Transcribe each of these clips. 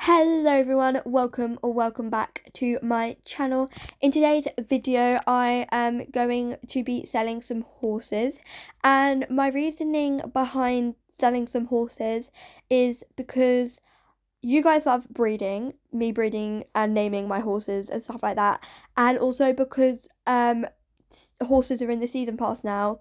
Hello everyone, welcome back to my channel. In today's video I am going to be selling some horses, and my reasoning behind selling some horses is because you guys love me breeding and naming my horses and stuff like that, and also because horses are in the season pass now.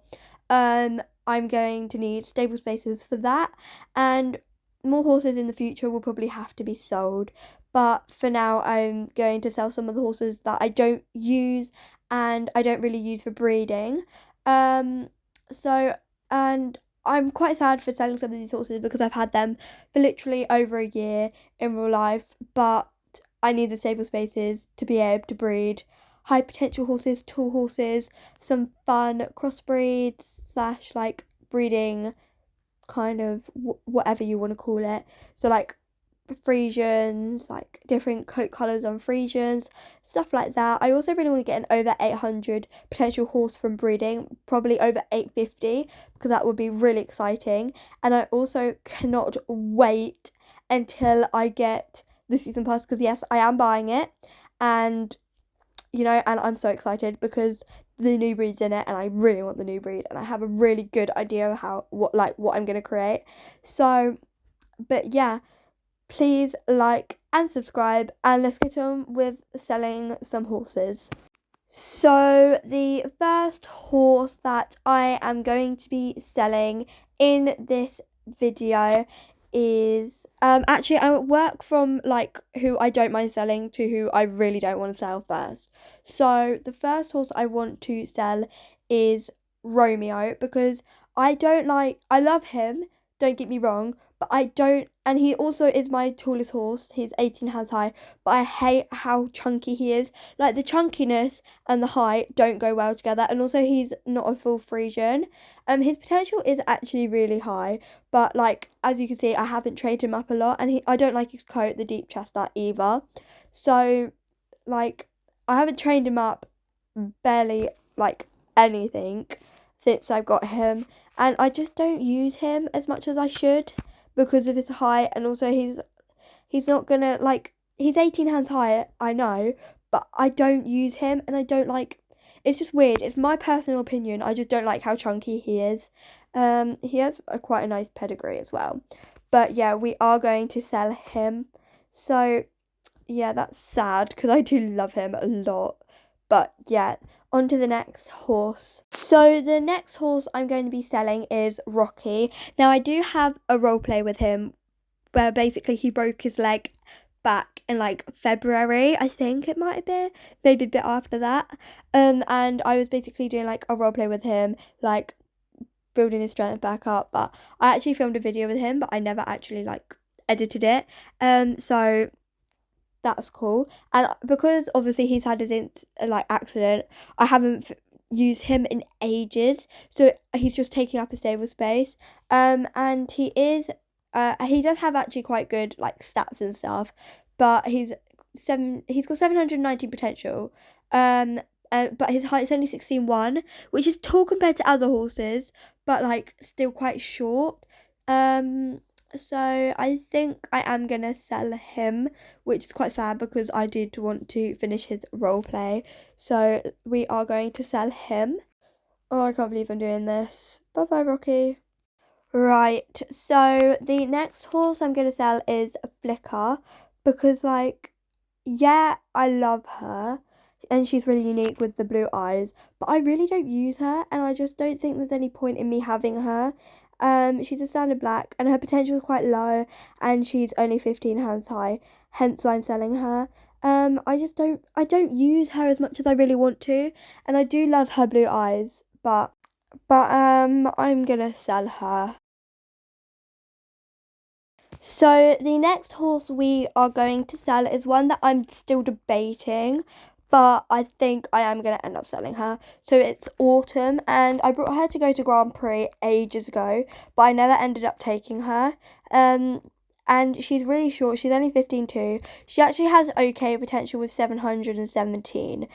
I'm going to need stable spaces for that, and more horses in the future will probably have to be sold. But for now, I'm going to sell some of the horses that I don't use and I don't really use for breeding. Um, so, and I'm quite sad for selling some of these horses because I've had them for literally over a year in real life, but I need the stable spaces to be able to breed high potential horses, tall horses, some fun crossbreeds slash like breeding kind of whatever you want to call it. So like Frisians, like different coat colours on Frisians, stuff like that. I also really want to get an over 800 potential horse from breeding, probably over 850, because that would be really exciting. And I also cannot wait until I get the season pass, because yes, I am buying it, and and I'm so excited because the new breed's in it and I really want the new breed, and I have a really good idea of what I'm going to create. So, but yeah, please like and subscribe, and let's get on with selling some horses. So the first horse that I am going to be selling in this video is actually I work from like who I don't mind selling to who I really don't want to sell first. So the first horse I want to sell is Romeo, because I love him, don't get me wrong, but I don't, and he also is my tallest horse. He's 18 hands high, but I hate how chunky he is. Like the chunkiness and the height don't go well together, and also he's not a full Frisian. His potential is actually really high, but like as you can see, I haven't trained him up a lot, and I don't like his coat, the deep chestnut either. So like I haven't trained him up barely like anything since I've got him, and I just don't use him as much as I should because of his height, and also he's not gonna like, he's 18 hands high, I know, but I don't use him, and I don't like, it's just weird. It's my personal opinion. I just don't like how chunky he is. He has quite a nice pedigree as well. But yeah, we are going to sell him. So yeah, that's sad because I do love him a lot. But yeah, on to the next horse. So the next horse I'm going to be selling is Rocky. Now I do have a role play with him where basically he broke his leg back in like February, I think it might have been, maybe a bit after that. And I was basically doing like a role play with him, like building his strength back up. But I actually filmed a video with him, but I never actually like edited it. So that's cool. And because obviously he's had his accident, I haven't used him in ages, so he's just taking up a stable space. And he does have actually quite good like stats and stuff, but he's got 719 potential. But his height is only 16.1, which is tall compared to other horses, but like still quite short. So I think I am gonna sell him, which is quite sad because I did want to finish his role play. So we are going to sell him. Oh, I can't believe I'm doing this. Bye bye, Rocky. Right, so the next horse I'm gonna sell is Flicker, because like, yeah, I love her and she's really unique with the blue eyes, but I really don't use her, and I just don't think there's any point in me having her. She's a standard black and her potential is quite low, and she's only 15 hands high, hence why I'm selling her. I don't use her as much as I really want to, and I do love her blue eyes, but I'm gonna sell her. So the next horse we are going to sell is one that I'm still debating, but I think I am going to end up selling her. So it's Autumn, and I brought her to go to Grand Prix ages ago, but I never ended up taking her. And she's really short. She's only 15.2. She actually has okay potential with 717.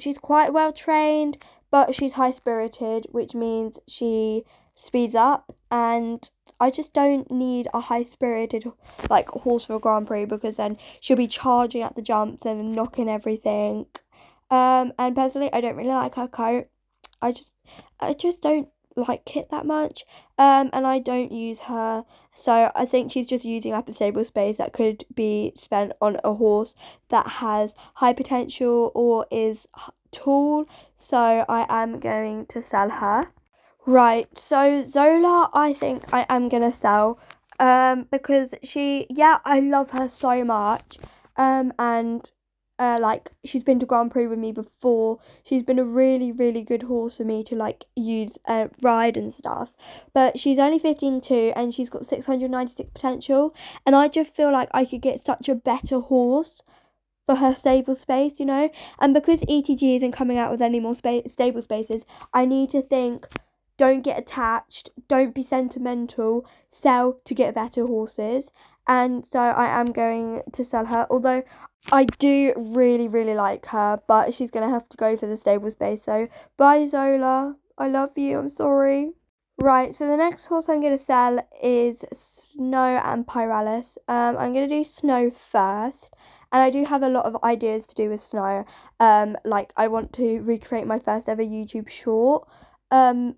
She's quite well trained, but she's high spirited, which means she speeds up, and I just don't need a high-spirited like horse for a Grand Prix, because then she'll be charging at the jumps and knocking everything. And personally, I don't really like her coat. I just don't like it that much. And I don't use her, so I think she's just using up a stable space that could be spent on a horse that has high potential or is tall. So I am going to sell her. Right, so Zola, I think I am gonna sell, because yeah, I love her so much, and like she's been to Grand Prix with me before. She's been a really, really good horse for me to like use, ride and stuff. But she's only 15 too, and she's got 696 potential, and I just feel like I could get such a better horse for her stable space, you know. And because ETG isn't coming out with any more stable spaces, I need to think, don't get attached, don't be sentimental, sell to get better horses. And so I am going to sell her, although I do really, really like her, but she's going to have to go for the stable space. So bye, Zola, I love you, I'm sorry. Right, so the next horse I'm going to sell is Snow and Pyralis. I'm going to do Snow first, and I do have a lot of ideas to do with Snow. Like I want to recreate my first ever YouTube short.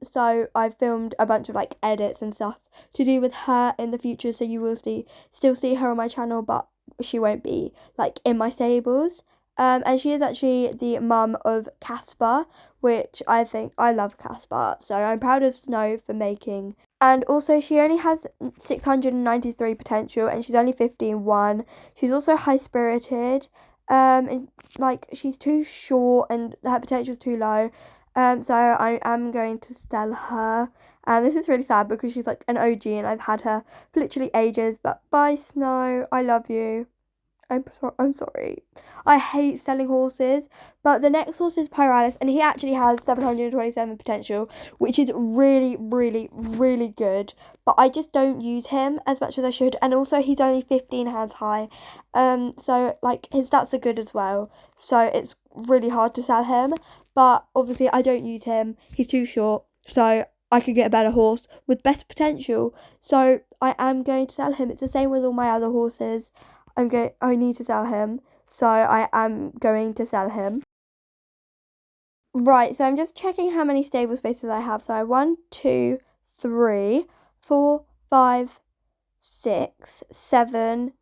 So I filmed a bunch of like edits and stuff to do with her in the future, so you will still see her on my channel, but she won't be like in my stables. And she is actually the mum of Casper, which I think I love Casper, so I'm proud of Snow for making. And also, she only has 693 potential, and she's only 15-1. She's also high spirited, and like she's too short, and her potential is too low. So I am going to sell her. And this is really sad because she's like an OG, and I've had her for literally ages. But bye, Snow. I love you. I'm sorry. I hate selling horses, but the next horse is Pyralis, and he actually has 727 potential, which is really, really, really good. But I just don't use him as much as I should, and also he's only 15 hands high. So like his stats are good as well. So it's really hard to sell him. But obviously I don't use him. He's too short. So I could get a better horse with better potential. So I am going to sell him. It's the same with all my other horses. I need to sell him, so I am going to sell him. Right, so I'm just checking how many stable spaces I have. So I have 1, 2, 3, 4, 5, 6, 7.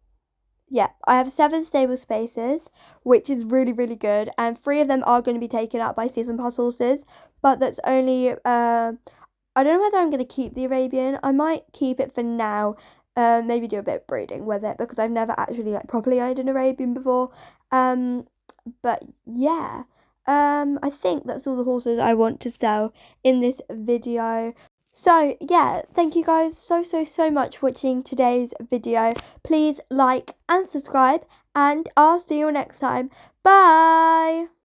Yeah, I have 7 stable spaces, which is really, really good. And 3 of them are going to be taken up by season pass horses, but that's only I don't know whether I'm going to keep the Arabian. I might keep it for now. Maybe do a bit of breeding with it, because I've never actually like properly owned an Arabian before. But yeah. I think that's all the horses I want to sell in this video. So yeah, thank you guys so much for watching today's video. Please like and subscribe, and I'll see you next time. Bye!